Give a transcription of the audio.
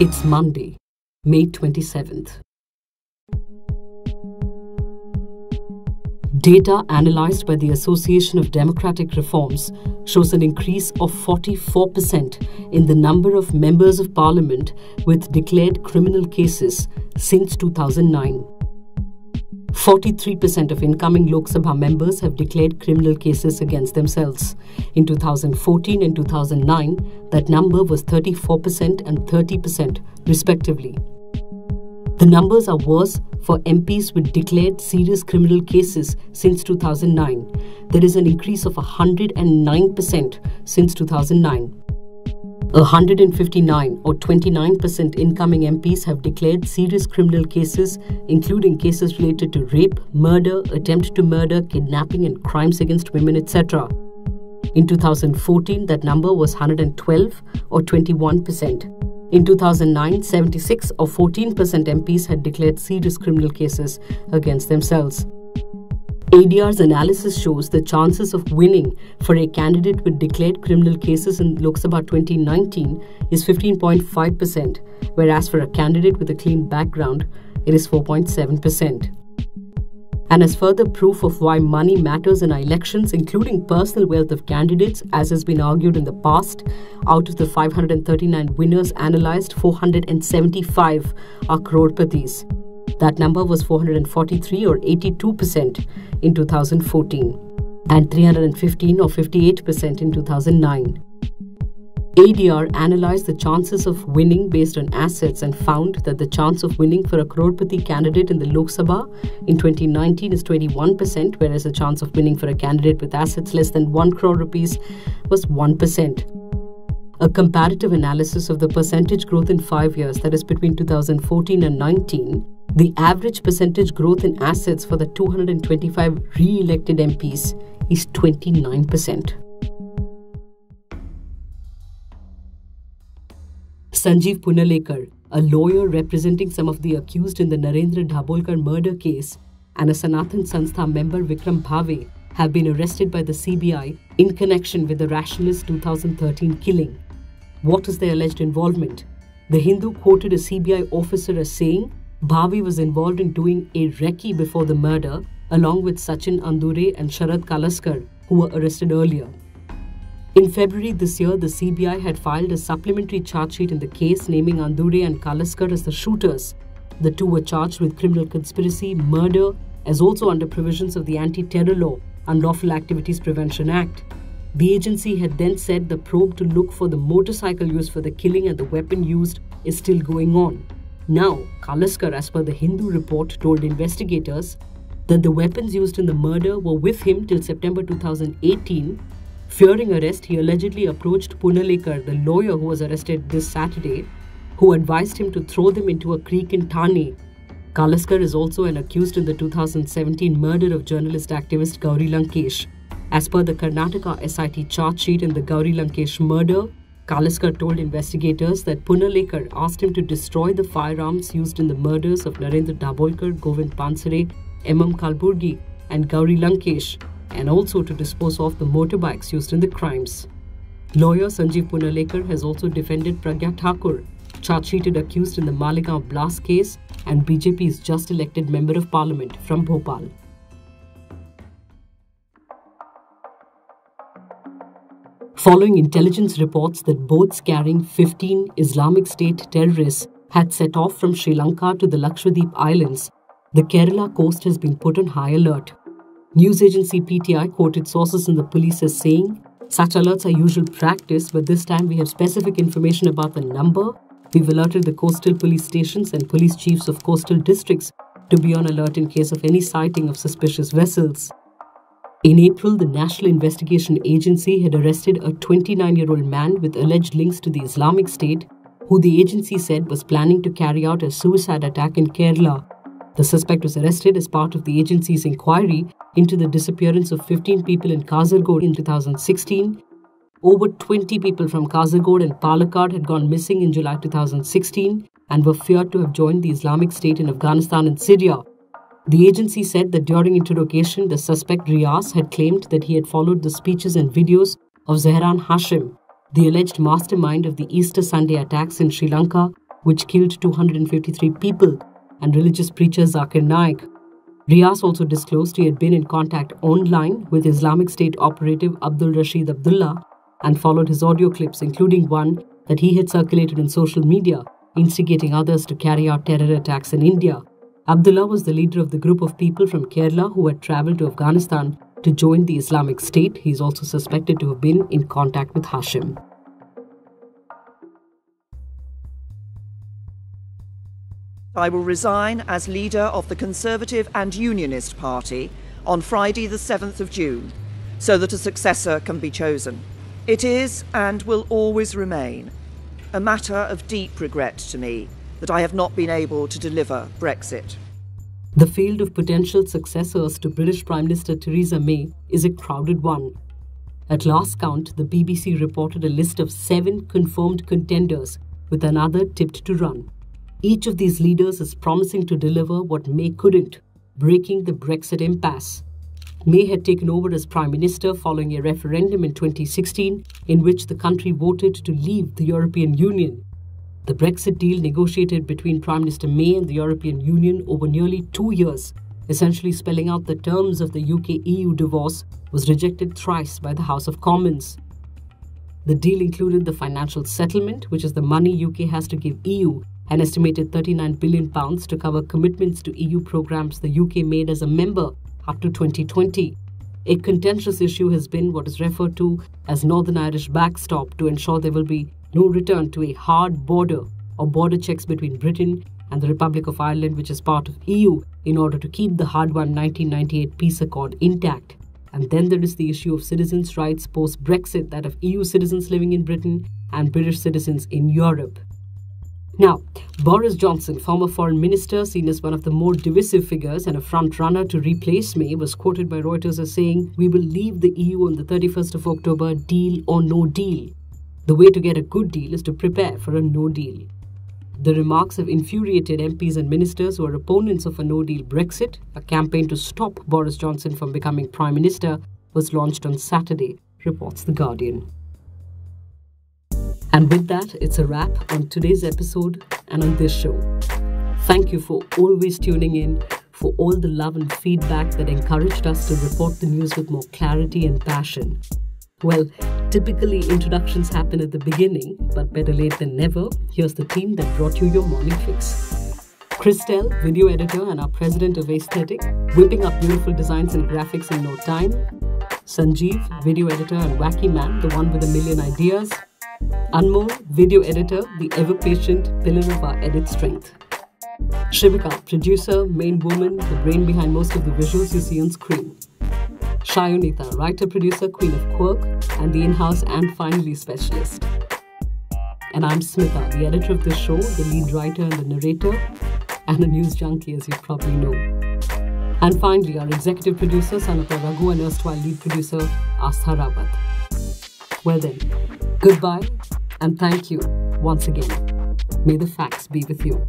It's Monday, May 27th. Data analysed by the Association of Democratic Reforms shows an increase of 44% in the number of members of parliament with declared criminal cases since 2009. 43% of incoming Lok Sabha members have declared criminal cases against themselves. In 2014 and 2009, that number was 34% and 30% respectively. The numbers are worse for MPs with declared serious criminal cases since 2009. There is an increase of 109% since 2009. 159 or 29% incoming MPs have declared serious criminal cases, including cases related to rape, murder, attempt to murder, kidnapping and crimes against women, etc. In 2014, that number was 112 or 21%. In 2009, 76 or 14% MPs had declared serious criminal cases against themselves. ADR's analysis shows the chances of winning for a candidate with declared criminal cases in Lok Sabha 2019 is 15.5%, whereas for a candidate with a clean background, it is 4.7%. And as further proof of why money matters in elections, including personal wealth of candidates, as has been argued in the past, out of the 539 winners analysed, 475 are crorepatис. That number was 443 or 82% in 2014 and 315 or 58% in 2009. ADR analysed the chances of winning based on assets and found that the chance of winning for a crorepati candidate in the Lok Sabha in 2019 is 21%, whereas the chance of winning for a candidate with assets less than 1 crore rupees was 1%. A comparative analysis of the percentage growth in 5 years, that is between 2014 and 19, the average percentage growth in assets for the 225 re-elected MPs is 29%. Sanjeev Punalekar, a lawyer representing some of the accused in the Dabholkar murder case, and a Sanathan Sanstha member Vikram Bhave have been arrested by the CBI in connection with the Rationalist 2013 killing. What is their alleged involvement? The Hindu quoted a CBI officer as saying Bhave was involved in doing a recce before the murder, along with Sachin Andure and Sharad Kalaskar, who were arrested earlier. In February this year, the CBI had filed a supplementary charge sheet in the case, naming Andure and Kalaskar as the shooters. The two were charged with criminal conspiracy, murder, as also under provisions of the Anti-Terror Law, Unlawful Activities Prevention Act. The agency had then said the probe to look for the motorcycle used for the killing and the weapon used is still going on. Now, Kalaskar, as per the Hindu report, told investigators that the weapons used in the murder were with him till September 2018. Fearing arrest, he allegedly approached Punalekar, the lawyer who was arrested this Saturday, who advised him to throw them into a creek in Thane. Kalaskar is also an accused in the 2017 murder of journalist activist Gauri Lankesh. As per the Karnataka SIT charge sheet in the Gauri Lankesh murder, Kalaskar told investigators that Punalekar asked him to destroy the firearms used in the murders of Narendra Dabholkar, Govind Pansare, M.M. Kalburgi and Gauri Lankesh, and also to dispose of the motorbikes used in the crimes. Lawyer Sanjeev Punalekar has also defended Pragya Thakur, charge-sheeted accused in the Maligaon blast case and BJP's just elected Member of Parliament from Bhopal. Following intelligence reports that boats carrying 15 Islamic State terrorists had set off from Sri Lanka to the Lakshadweep Islands, the Kerala coast has been put on high alert. News agency PTI quoted sources in the police as saying, "Such alerts are usual practice, but this time we have specific information about the number. We've alerted the coastal police stations and police chiefs of coastal districts to be on alert in case of any sighting of suspicious vessels." In April, the National Investigation Agency had arrested a 29-year-old man with alleged links to the Islamic State, who the agency said was planning to carry out a suicide attack in Kerala. The suspect was arrested as part of the agency's inquiry into the disappearance of 15 people in Kasaragod in 2016. Over 20 people from Kasaragod and Palakkad had gone missing in July 2016 and were feared to have joined the Islamic State in Afghanistan and Syria. The agency said that during interrogation, the suspect Riaz had claimed that he had followed the speeches and videos of Zehran Hashim, the alleged mastermind of the Easter Sunday attacks in Sri Lanka which killed 253 people, and religious preacher Zakir Naik. Riaz also disclosed he had been in contact online with Islamic State operative Abdul Rashid Abdullah and followed his audio clips, including one that he had circulated on social media, instigating others to carry out terror attacks in India. Abdullah was the leader of the group of people from Kerala who had travelled to Afghanistan to join the Islamic State. He is also suspected to have been in contact with Hashim. I will resign as leader of the Conservative and Unionist Party on Friday the 7th of June, so that a successor can be chosen. It is, and will always remain, a matter of deep regret to me that I have not been able to deliver Brexit. The field of potential successors to British Prime Minister Theresa May is a crowded one. At last count, the BBC reported a list of 7 confirmed contenders, with another tipped to run. Each of these leaders is promising to deliver what May couldn't, breaking the Brexit impasse. May had taken over as Prime Minister following a referendum in 2016 in which the country voted to leave the European Union. The Brexit deal negotiated between Prime Minister May and the European Union over nearly 2 years, essentially spelling out the terms of the UK-EU divorce, was rejected thrice by the House of Commons. The deal included the financial settlement, which is the money UK has to give EU, an estimated £39 billion to cover commitments to EU programs the UK made as a member up to 2020. A contentious issue has been what is referred to as Northern Irish backstop to ensure there will be no return to a hard border or border checks between Britain and the Republic of Ireland, which is part of EU, in order to keep the hard-won 1998 peace accord intact. And then there is the issue of citizens' rights post-Brexit, that of EU citizens living in Britain and British citizens in Europe. Now, Boris Johnson, former foreign minister, seen as one of the more divisive figures and a front-runner to replace May, was quoted by Reuters as saying, "We will leave the EU on the 31st of October, deal or no deal. The way to get a good deal is to prepare for a no deal." The remarks have infuriated MPs and ministers who are opponents of a no-deal Brexit. A campaign to stop Boris Johnson from becoming Prime Minister was launched on Saturday, reports The Guardian. And with that, it's a wrap on today's episode and on this show. Thank you for always tuning in, for all the love and feedback that encouraged us to report the news with more clarity and passion. Well, typically introductions happen at the beginning, but better late than never. Here's the team that brought you your morning fix. Crystelle, video editor and our president of aesthetic, whipping up beautiful designs and graphics in no time. Sanjeev, video editor and wacky man, the one with a million ideas. Anmol, video editor, the ever-patient pillar of our edit strength. Shibika, producer, main woman, the brain behind most of the visuals you see on screen. Shayonnita, writer, producer, queen of quirk, and the in-house and finally specialist. And I'm Smitha, the editor of this show, the lead writer and the narrator, and a news junkie, as you probably know. And finally, our executive producer, Sannuta, Raghu, and erstwhile lead producer, Astha Rawat. Well then, goodbye and thank you once again. May the facts be with you.